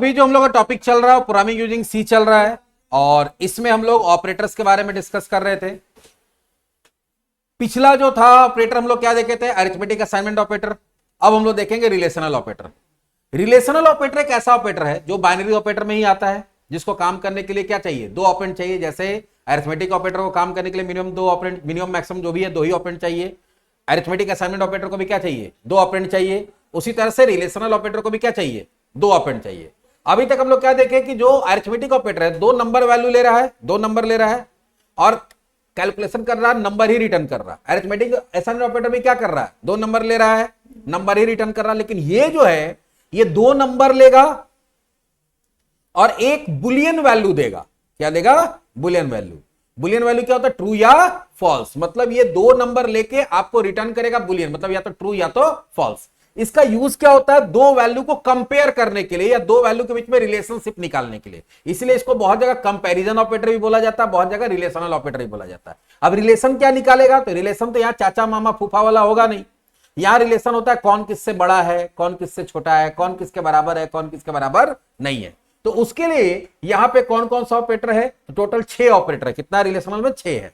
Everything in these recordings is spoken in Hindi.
अभी जो हम लोग का टॉपिक चल रहा है प्रोग्रामिंग यूजिंग सी चल रहा है और इसमें हम लोग ऑपरेटर्स के बारे में डिस्कस कर रहे थे। पिछला जो था ऑपरेटर हम लोग क्या देखे थे, अरिथमेटिक असाइनमेंट ऑपरेटर। अब हम लोग देखेंगे रिलेशनल ऑपरेटर। रिलेशनल ऑपरेटर एक ऐसा ऑपरेटर है जो बाइनरी ऑपरेटर में ही आता है, जिसको काम करने के लिए क्या चाहिए, दो ऑपरेंड चाहिए। जैसे अरिथमेटिक ऑपरेटर को काम करने के लिए मिनिमम दो ऑपरेंड, मिनिमम मैक्सिमम जो भी है दो ही ऑपरेंड चाहिए। अरिथमेटिक असाइनमेंट ऑपरेटर को भी क्या चाहिए, दो ऑपरेंड चाहिए। उसी तरह से रिलेशनल ऑपरेटर को भी क्या चाहिए, दो ऑपरेंड चाहिए। अभी तक हम लोग क्या देखे कि जो अरिथमेटिक ऑपरेटर है दो नंबर वैल्यू ले रहा है, दो नंबर ले रहा है और कैलकुलेशन कर रहा है, नंबर ही रिटर्न कर रहा है। अरिथमेटिक असाइनमेंट ऑपरेटर भी क्या कर रहा है, दो नंबर ले रहा है, नंबर ही रिटर्न कर रहा है। लेकिन ये जो है ये दो नंबर लेगा और एक बुलियन वैल्यू देगा। क्या देगा, बुलियन वैल्यू। बुलियन वैल्यू क्या होता है, ट्रू या फॉल्स। मतलब ये दो नंबर लेके आपको रिटर्न करेगा बुलियन, मतलब या तो ट्रू या तो फॉल्स। इसका यूज क्या होता है, दो वैल्यू को कंपेयर करने के लिए या दो वैल्यू के बीच में रिलेशनशिप निकालने के लिए। इसलिए इसको बहुत जगह कंपैरिजन ऑपरेटर भी बोला जाता है, बहुत जगह रिलेशनल ऑपरेटर भी बोला जाता है। अब रिलेशन क्या निकालेगा, तो रिलेशन तो यहां चाचा मामा फूफा वाला होगा नहीं। यहां रिलेशन होता है कौन किससे बड़ा है, कौन किससे छोटा है, कौन किसके बराबर है, कौन किसके बराबर नहीं है। तो उसके लिए यहां पे कौन कौन सा ऑपरेटर है, तो टोटल 6 ऑपरेटर है। कितना रिलेशनल में, 6 है।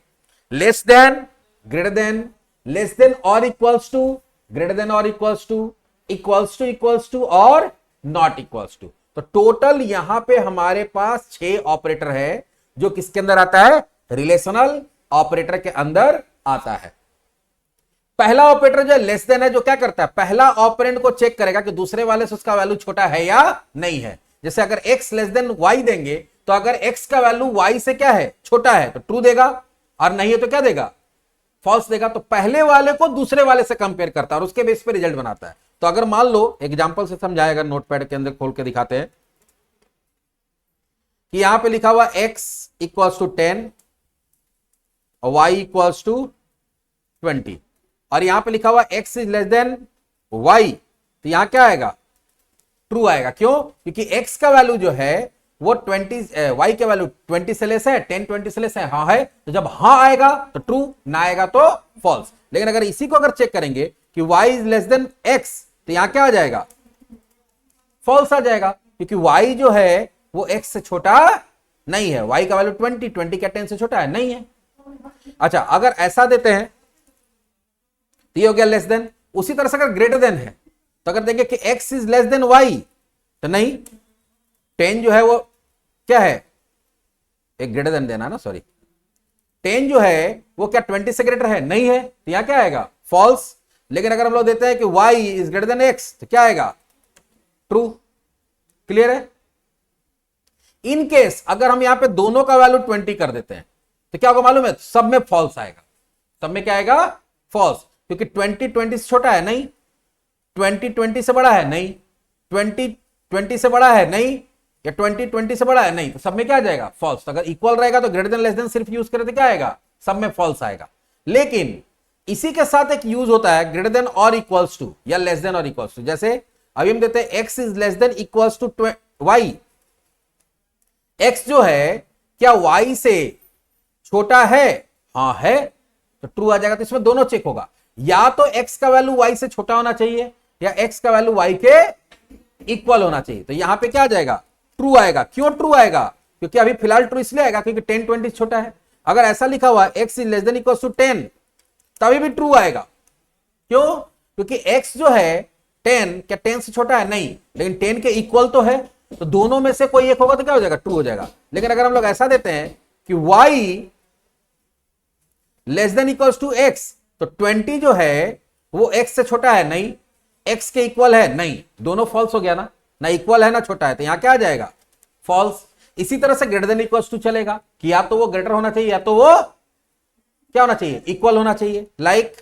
Less than, greater than, less than और इक्वल्स टू, ग्रेटर देन और इक्वल्स टू, इक्वल्स टू और नॉट इक्वल्स टू। तो टोटल यहां पे हमारे पास 6 ऑपरेटर है जो किसके अंदर आता है, रिलेशनल ऑपरेटर के अंदर आता है। पहला ऑपरेटर जो लेस देन है, जो क्या करता है, पहला ऑपरेंड को चेक करेगा कि दूसरे वाले से उसका वैल्यू छोटा है या नहीं है। जैसे अगर x लेस देन y देंगे तो अगर x का वैल्यू y से क्या है, छोटा है तो ट्रू देगा, और नहीं है तो क्या देगा, फॉल्स देगा। तो पहले वाले को दूसरे वाले से कंपेयर करता है और उसके बेस पे रिजल्ट बनाता है। तो अगर मान लो एग्जांपल से समझाएगा, नोटपैड के अंदर खोल के दिखाते हैं कि यहां पे लिखा हुआ x इक्वल्स टू 10 और y इक्वल्स टू 20 और यहां पे लिखा हुआ x is less then y, तो यहां क्या आएगा, ट्रू आएगा। क्यों, क्योंकि x का वैल्यू जो है वो 20, y का वैल्यू 20 से लेस है, 10 20 से लेस है, हाँ है। तो जब हाँ आएगा तो ट्रू, ना आएगा तो फॉल्स। लेकिन अगर इसी को अगर चेक करेंगे कि y is less then x, तो यहां क्या आ जाएगा, फॉल्स आ जाएगा, क्योंकि y जो है वो x से छोटा नहीं है। y का वैल्यू 20 क्या 10 से छोटा है, नहीं है। अच्छा, अगर ऐसा देते हैं तो ये हो गया लेस देन। उसी तरह से अगर ग्रेटर देन है तो अगर देंगे कि x is less then y, तो नहीं, 10 जो है वो क्या है, एक ग्रेटर देन देना ना, सॉरी, 10 जो है वो क्या 20 से ग्रेटर है, नहीं है, तो यहां क्या आएगा, फॉल्स। लेकिन अगर हम लोग देते हैं कि y is greater then x, तो क्या आएगा, ट्रू। क्लियर है। इन केस अगर हम यहां पे दोनों का वैल्यू 20 कर देते हैं तो क्या होगा मालूम है, सब में फॉल्स आएगा। सब में क्या आएगा, फॉल्स, क्योंकि 20 20 से छोटा है, नहीं, 20 20 से बड़ा है, नहीं, 20 20 से बड़ा है, नहीं, या 20 20 से बड़ा है, नहीं। तो सब में क्या आ जाएगा, फॉल्स। तो अगर इक्वल रहेगा तो ग्रेटर देन लेस देन सिर्फ यूज करें तो क्या आएगा, सब में फॉल्स आएगा। लेकिन इसी के साथ एक यूज होता है ग्रेटर देन और इक्वल्स टू या लेस देन और इक्वल्स टू। जैसे अभी हम देते हैं x is less than equals to y, x जो है क्या y से छोटा है, हाँ है, तो ट्रू आ जाएगा। तो इसमें दोनों चेक होगा, या तो x का वैल्यू y से छोटा होना चाहिए या x का वैल्यू y के इक्वल होना चाहिए। तो यहां पे क्या आ जाएगा, ट्रू आएगा। क्यों ट्रू आएगा, क्योंकि अभी फिलहाल ट्रू इसलिए आएगा क्योंकि 10 20 छोटा है। अगर ऐसा लिखा हुआ x is less than equal to 10, तभी भी ट्रू आएगा। क्यों, क्योंकि x जो है 10 क्या 10 से छोटा है, नहीं, लेकिन 10 के इक्वल तो है। तो दोनों में से कोई एक होगा तो क्या हो जाएगा, ट्रू हो जाएगा। लेकिन अगर हम लोग ऐसा देते हैं कि y less than equal to x, तो 20 जो है वो x से छोटा है, नहीं, x के इक्वल है, नहीं, दोनों फॉल्स हो गया ना इक्वल है ना छोटा है, तो यहां क्या आ जाएगा, फॉल्स। इसी तरह से ग्रेटर देन इक्वल टू चलेगा कि या तो वो ग्रेटर होना चाहिए या तो वो क्या होना चाहिए, इक्वल होना चाहिए। लाइक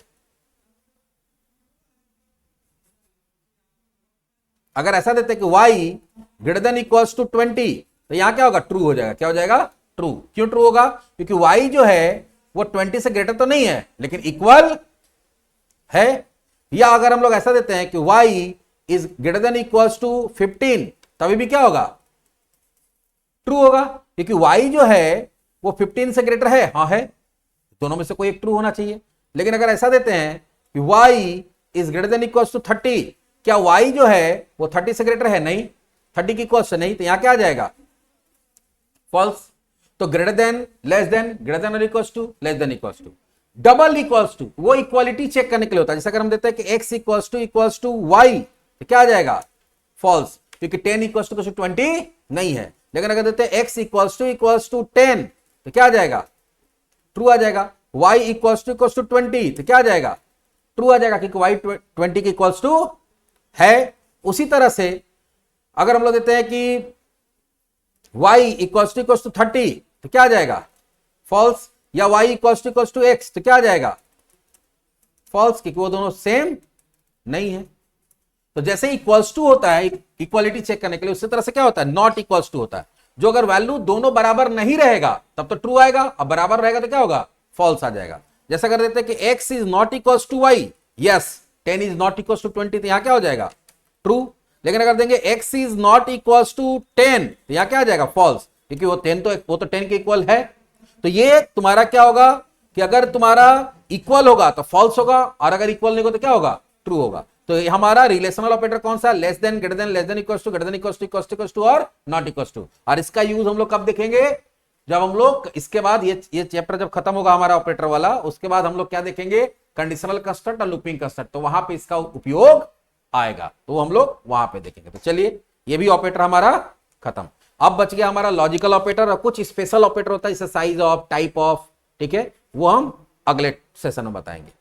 अगर ऐसा देते कि y greater than equal to 20, तो यहां क्या होगा, ट्रू हो जाएगा। क्या हो जाएगा, ट्रू। क्यों ट्रू होगा, क्योंकि y जो है वो 20 से ग्रेटर तो नहीं है लेकिन इक्वल है। या अगर हम लोग ऐसा देते हैं कि y is greater than equals to 15, तभी भी क्या होगा, ट्रू होगा, क्योंकि y जो है वो 15 से ग्रेटर है, हाँ है, दोनों में से कोई एक ट्रू होना चाहिए। लेकिन अगर ऐसा देते हैं कि y is greater than equals to 30, क्या y जो है वो 30 से ग्रेटर है, नहीं, 30 की इक्वल्स नहीं, तो यहां क्या आ जाएगा? फॉल्स। तो greater than, less than, greater than और equals to, less than equals to. Double equals to वो इक्वालिटी चेक करने के लिए होता है। जैसे अगर हम देते हैं कि x इक्वल्स टू वाई, तो क्या आ जाएगा? फॉल्स, क्योंकि 10 इक्वल्स टू 20 नहीं है। लेकिन अगर देते हैं x इक्वल्स टू 10, तो क्या आ जाएगा? ट्रू आ जाएगा। y इक्वल्स टू 20, तो क्या आ जाएगा? ट्रू आ जाएगा, क्योंकि y 20 के इक्वल्स टू है। उसी तरह से अगर हम लोग देते हैं कि y इक्वल्स टू 30, तो क्या आ जाएगा? फॉल्स। या y इक्वल्स टू x, तो क्या आ जाएगा? फॉल्स, क्योंकि वो दोनों सेम नहीं है। तो जैसे इक्वल्स टू होता है इक्वालिटी चेक करने के लिए, उसी तरह से क्या होता है? नॉट इक्वल्स टू होता है। जो अगर वैल्यू दोनों बराबर नहीं रहेगा तब तो ट्रू आएगा, अब बराबर रहेगा तो क्या होगा? फॉल्स आ जाएगा। जैसे अगर देते हैं कि x is not equals to y, yes 10 is not equals to 20, तो यहां क्या हो जाएगा? ट्रू। लेकिन अगर देंगे x is not equals to 10, तो यहां क्या आ जाएगा? फॉल्स, क्योंकि वो तो 10 के इक्वल है। तो ये तुम्हारा क्या होगा कि अगर तुम्हारा इक्वल होगा तो फॉल्स होगा, और अगर इक्वल नहीं होगा तो क्या होगा? ट्रू होगा। तो हमारा रिलेशनल ऑपरेटर कौन सा? Less than, greater than, less than equals to, greater than equals to और नॉट इक्वल्स टू। और इसका यूज हम लोग कब देखेंगे? जब हम लोग इसके बाद ये चैप्टर जब खत्म होगा हमारा ऑपरेटर वाला, उसके बाद हम लोग क्या देखेंगे? कंडीशनल कंस्ट्रक्ट और लूपिंग कंस्ट्रक्ट। तो वहां पे इसका उपयोग आएगा, तो हम लोग वहां पे देखेंगे। तो चलिए, ये भी ऑपरेटर हमारा खत्म। अब बच गया हमारा लॉजिकल ऑपरेटर, और कुछ स्पेशल ऑपरेटर होता है जैसे साइज ऑफ, टाइप ऑफ, ठीक है, वो हम अगले सेशन में बताएंगे।